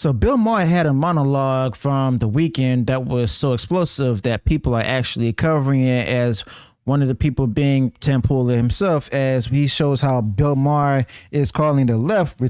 So Bill Maher had a monologue from the weekend that was so explosive that people are actually covering it as one of the people being Tim Pool himself, as he shows how Bill Maher is calling the left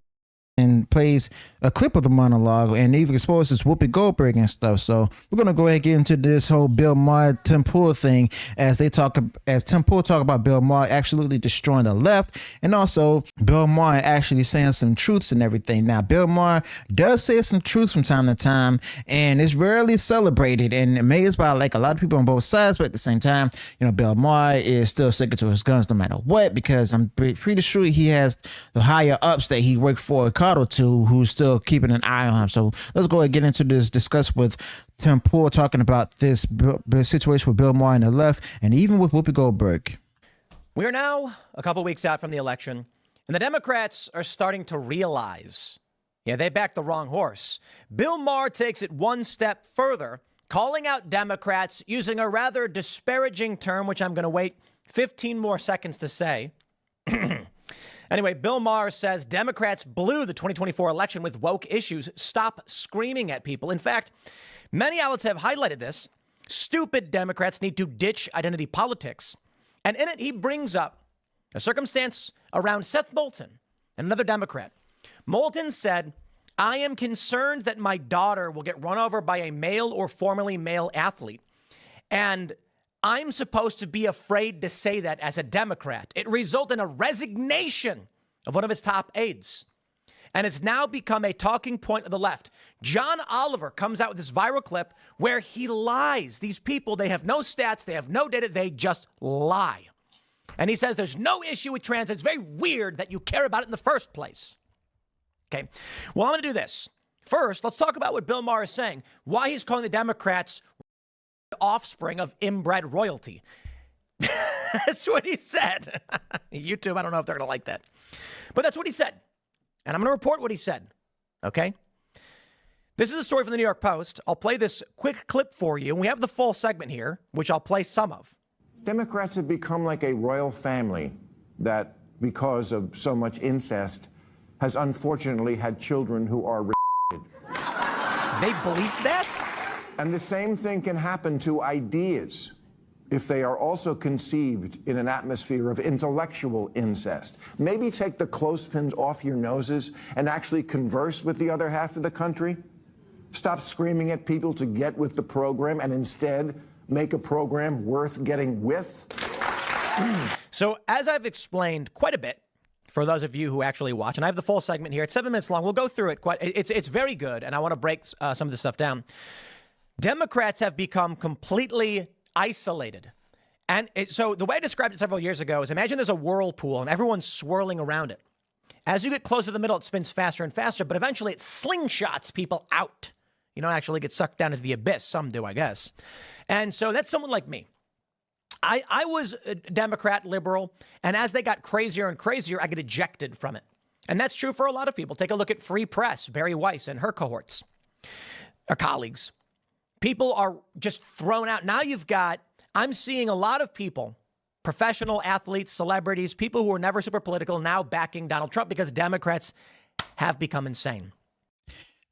and plays a clip of the monologue and even exposes Whoopi Goldberg and stuff. So we're gonna go ahead and get into this whole Bill Maher Tim Pool thing as Tim Pool talk about Bill Maher absolutely destroying the left, and also Bill Maher actually saying some truths and everything. Now Bill Maher does say some truths from time to time, and it's rarely celebrated and amazed by like a lot of people on both sides. But at the same time, you know, Bill Maher is still sticking to his guns no matter what, because I'm pretty sure he has the higher ups that he worked for to who's still keeping an eye on him. So let's go ahead and get into this, discuss with Tim Pool talking about this situation with Bill Maher and the left, and even with Whoopi Goldberg. We are now a couple weeks out from the election, and the Democrats are starting to realize, they backed the wrong horse. Bill Maher takes it one step further, calling out Democrats using a rather disparaging term, which I'm going to wait 15 more seconds to say. Anyway, Bill Maher says Democrats blew the 2024 election with woke issues. Stop screaming at people. In fact, many outlets have highlighted this. Stupid Democrats need to ditch identity politics. And in it, he brings up a circumstance around Seth Moulton, another Democrat. Moulton said, "I am concerned that my daughter will get run over by a male or formerly male athlete. And I'm supposed to be afraid to say that as a Democrat. It resulted in a resignation of one of his top aides. And it's now become a talking point of the left." John Oliver comes out with this viral clip where he lies. These people, they have no stats, they have no data, they just lie. And he says there's no issue with trans. It's very weird that you care about it in the first place. Okay, well, I'm going to do this. First, let's talk about what Bill Maher is saying, why he's calling the Democrats offspring of inbred royalty. That's what he said. YouTube, I don't know if they're going to like that. But that's what he said. And I'm going to report what he said. Okay? This is a story from the New York Post. I'll play this quick clip for you. And we have the full segment here, which I'll play some of. Democrats have become like a royal family that, because of so much incest, has unfortunately had children who are They believe that? And the same thing can happen to ideas if they are also conceived in an atmosphere of intellectual incest. Maybe take the clothespins off your noses and actually converse with the other half of the country. Stop screaming at people to get with the program and instead make a program worth getting with. So as I've explained quite a bit, for those of you who actually watch, and I have the full segment here, it's 7 minutes long. We'll go through it. It's very good, and I want to break some of this stuff down. Democrats have become completely isolated. And so the way I described it several years ago is, imagine there's a whirlpool and everyone's swirling around it. As you get closer to the middle, it spins faster and faster, but eventually it slingshots people out. You don't actually get sucked down into the abyss. Some do, I guess. And so that's someone like me. I was a Democrat, liberal, and as they got crazier and crazier, I get ejected from it. And that's true for a lot of people. Take a look at Free Press, Barry Weiss and her cohorts, or colleagues. People are just thrown out. Now I'm seeing a lot of people, professional athletes, celebrities, people who were never super political, now backing Donald Trump because Democrats have become insane.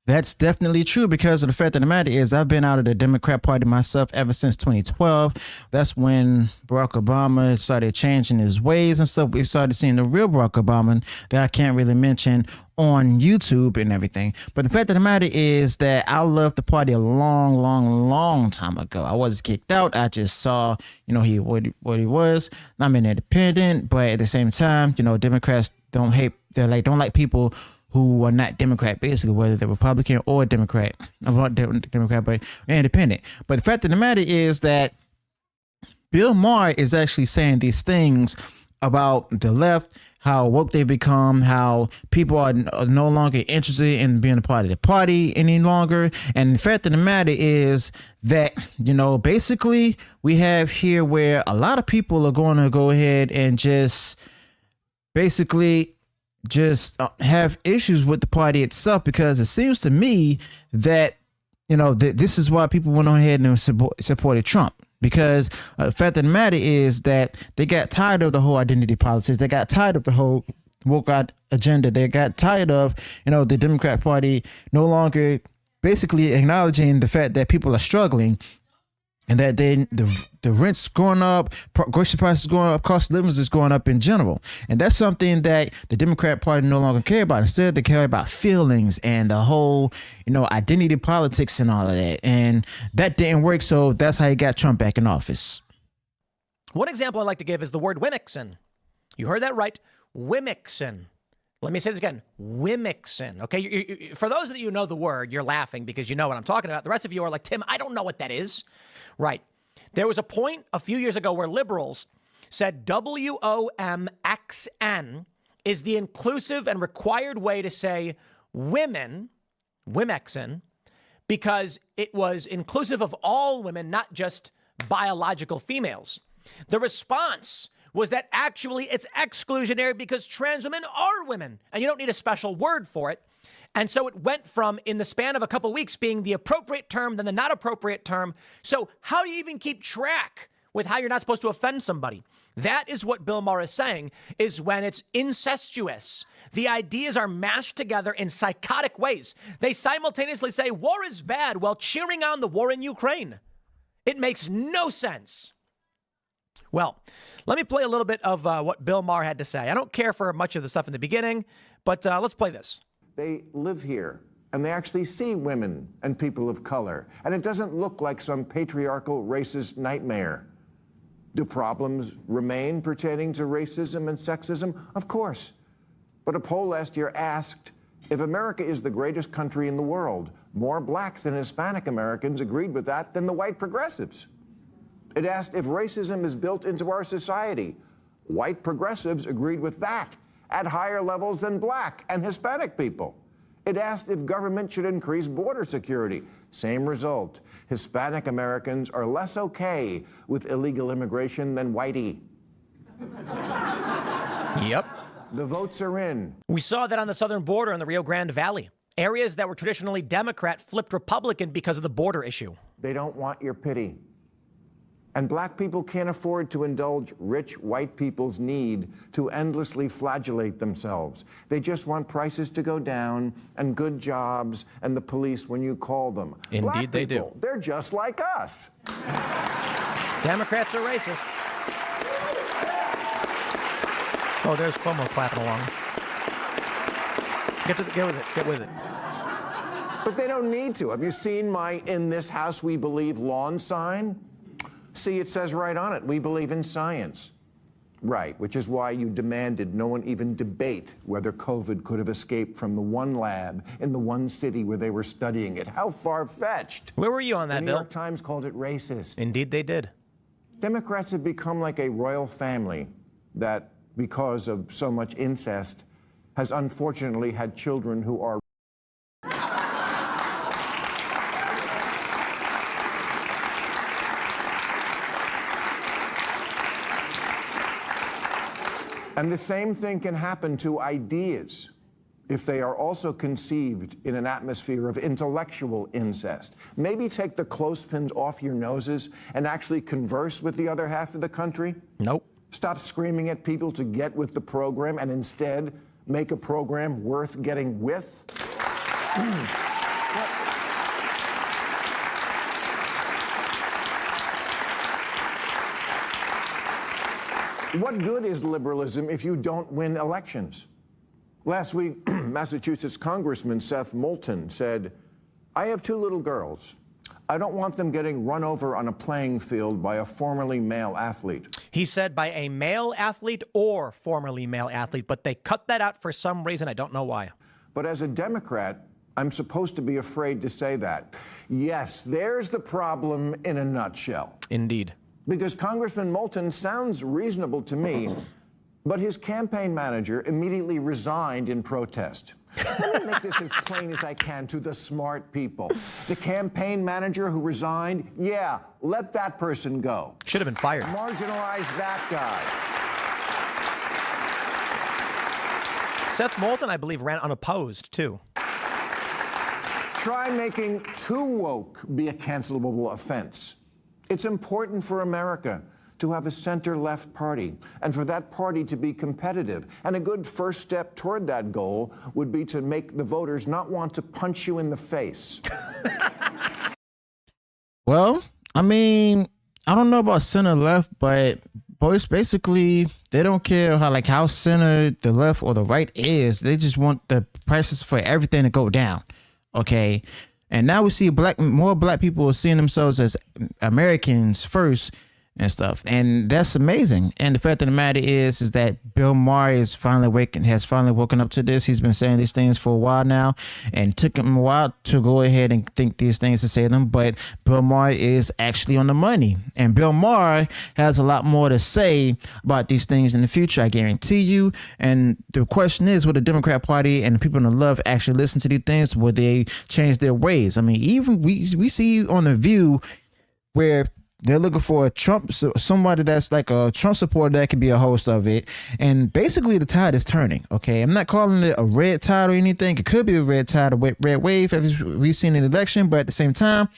That's definitely true, because of the fact of the matter is I've been out of the Democrat Party myself ever since 2012. That's when Barack Obama started changing his ways and stuff. We started seeing the real Barack Obama that I can't really mention on YouTube and everything. But the fact of the matter is that I left the party a long time ago. I was kicked out. I just saw, what he was. I'm an independent, but at the same time, Democrats don't like people who are not Democrat, basically, whether they're Republican or Democrat. I'm not Democrat, but independent. But the fact of the matter is that Bill Maher is actually saying these things about the left, how woke they become, how people are no longer interested in being a part of the party any longer. And the fact of the matter is that, basically we have here where a lot of people are going to go ahead and just basically have issues with the party itself, because it seems to me that, this is why people went on ahead and supported Trump. Because the fact of the matter is that they got tired of the whole identity politics. They got tired of the whole woke agenda. They got tired of, the Democrat Party no longer basically acknowledging the fact that people are struggling and that the rent's going up, grocery prices going up, cost of living is going up in general. And that's something that the Democrat Party no longer care about. Instead, they care about feelings and the whole, identity politics and all of that. And that didn't work, so that's how you got Trump back in office. One example I like to give is the word Wimixin. You heard that right. Wimixin. Let me say this again. Wimixin. Okay. For those of you who know the word, you're laughing because you know what I'm talking about. The rest of you are like, Tim, I don't know what that is. Right. There was a point a few years ago where liberals said WOMXN is the inclusive and required way to say women, Wimexin, because it was inclusive of all women, not just biological females. The response was that actually it's exclusionary because trans women are women and you don't need a special word for it. And so it went from, in the span of a couple of weeks, being the appropriate term, then the not appropriate term. So how do you even keep track with how you're not supposed to offend somebody? That is what Bill Maher is saying, is when it's incestuous. The ideas are mashed together in psychotic ways. They simultaneously say war is bad while cheering on the war in Ukraine. It makes no sense. Well, let me play a little bit of what Bill Maher had to say. I don't care for much of the stuff in the beginning, but let's play this. They live here, and they actually see women and people of color, and it doesn't look like some patriarchal racist nightmare. Do problems remain pertaining to racism and sexism? Of course. But a poll last year asked, if America is the greatest country in the world, more blacks and Hispanic Americans agreed with that than the white progressives. It asked if racism is built into our society. White progressives agreed with that at higher levels than black and Hispanic people. It asked if government should increase border security. Same result. Hispanic Americans are less okay with illegal immigration than whitey. Yep. The votes are in. We saw that on the southern border in the Rio Grande Valley. Areas that were traditionally Democrat flipped Republican because of the border issue. They don't want your pity. And black people can't afford to indulge rich white people's need to endlessly flagellate themselves. They just want prices to go down and good jobs and the police when you call them. Indeed, black they people, do. They're just like us. Democrats are racist. Oh, there's Cuomo clapping along. Get with it. Get with it. But they don't need to. Have you seen my "In This House We Believe" lawn sign? See, it says right on it, we believe in science. Right, which is why you demanded no one even debate whether COVID could have escaped from the one lab in the one city where they were studying it. How far-fetched. Where were you on that, The New Bill? York Times called it racist. Indeed, they did. Democrats have become like a royal family that, because of so much incest, has unfortunately had children who are And the same thing can happen to ideas if they are also conceived in an atmosphere of intellectual incest. Maybe take the clothespins off your noses and actually converse with the other half of the country. Nope. Stop screaming at people to get with the program and instead make a program worth getting with. What good is liberalism if you don't win elections? Last week, Massachusetts Congressman Seth Moulton said, I have 2 little girls. I don't want them getting run over on a playing field by a formerly male athlete. He said by a male athlete or formerly male athlete, but they cut that out for some reason. I don't know why. But as a Democrat, I'm supposed to be afraid to say that. Yes, there's the problem in a nutshell. Indeed. Because Congressman Moulton sounds reasonable to me, but his campaign manager immediately resigned in protest. Let me make this as plain as I can to the smart people. The campaign manager who resigned, yeah, let that person go. Should have been fired. Marginalize that guy. Seth Moulton, I believe, ran unopposed, too. Try making too woke be a cancelable offense. It's important for America to have a center-left party and for that party to be competitive. And a good first step toward that goal would be to make the voters not want to punch you in the face. Well, I mean, I don't know about center left, but boys, basically, they don't care how center, the left, or the right is. They just want the prices for everything to go down. Okay. And now we see more black people seeing themselves as Americans first and stuff, and that's amazing. And the fact of the matter is that Bill Maher has finally woken up to this. He's been saying these things for a while now, and it took him a while to go ahead and think these things to say them. But Bill Maher is actually on the money, and Bill Maher has a lot more to say about these things in the future, I guarantee you. And the question is, will the Democrat Party and the people in the left actually listen to these things? Will they change their ways? I mean, even we see on The View where they're looking for a somebody that's like a Trump supporter that could be a host of it. And basically the tide is turning. Okay. I'm not calling it a red tide or anything. It could be a red tide or red wave as we've seen in the election. But at the same time,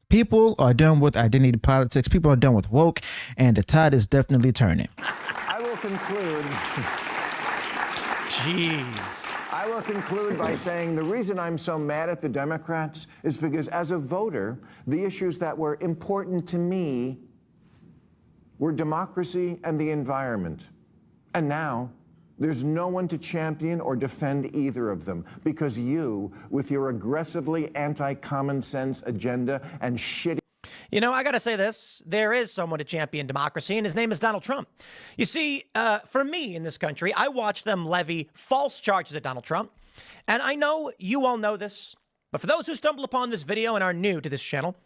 people are done with identity politics. People are done with woke, and the tide is definitely turning. I will conclude. Jeez. I will conclude by saying the reason I'm so mad at the Democrats is because as a voter, the issues that were important to me were democracy and the environment. And now there's no one to champion or defend either of them because you, with your aggressively anti-common sense agenda and shitty. You know, I got to say this. There is someone to champion democracy, and his name is Donald Trump. You see, for me in this country, I watch them levy false charges at Donald Trump. And I know you all know this, but for those who stumble upon this video and are new to this channel,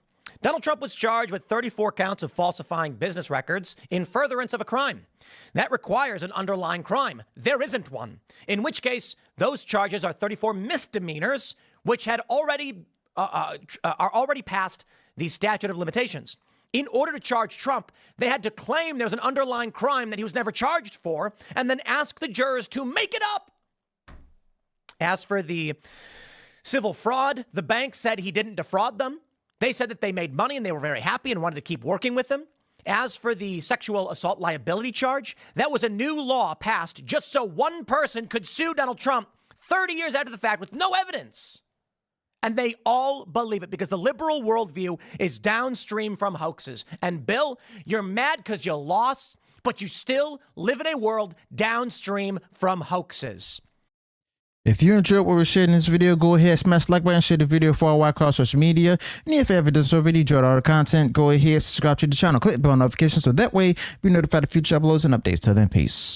Donald Trump was charged with 34 counts of falsifying business records in furtherance of a crime. That requires an underlying crime. There isn't one, in which case those charges are 34 misdemeanors, which had already are already past the statute of limitations. In order to charge Trump, they had to claim there was an underlying crime that he was never charged for and then ask the jurors to make it up. As for the civil fraud, the bank said he didn't defraud them. They said that they made money and they were very happy and wanted to keep working with him. As for the sexual assault liability charge, that was a new law passed just so one person could sue Donald Trump 30 years after the fact with no evidence. And they all believe it because the liberal worldview is downstream from hoaxes. And Bill, you're mad because you lost, but you still live in a world downstream from hoaxes. If you enjoyed what we're sharing in this video, go ahead, smash the like button, share the video far wide across social media. And if you ever done so already, enjoyed all the content, go ahead, subscribe to the channel, click the bell notifications so that way be notified of future uploads and updates. Till then, peace.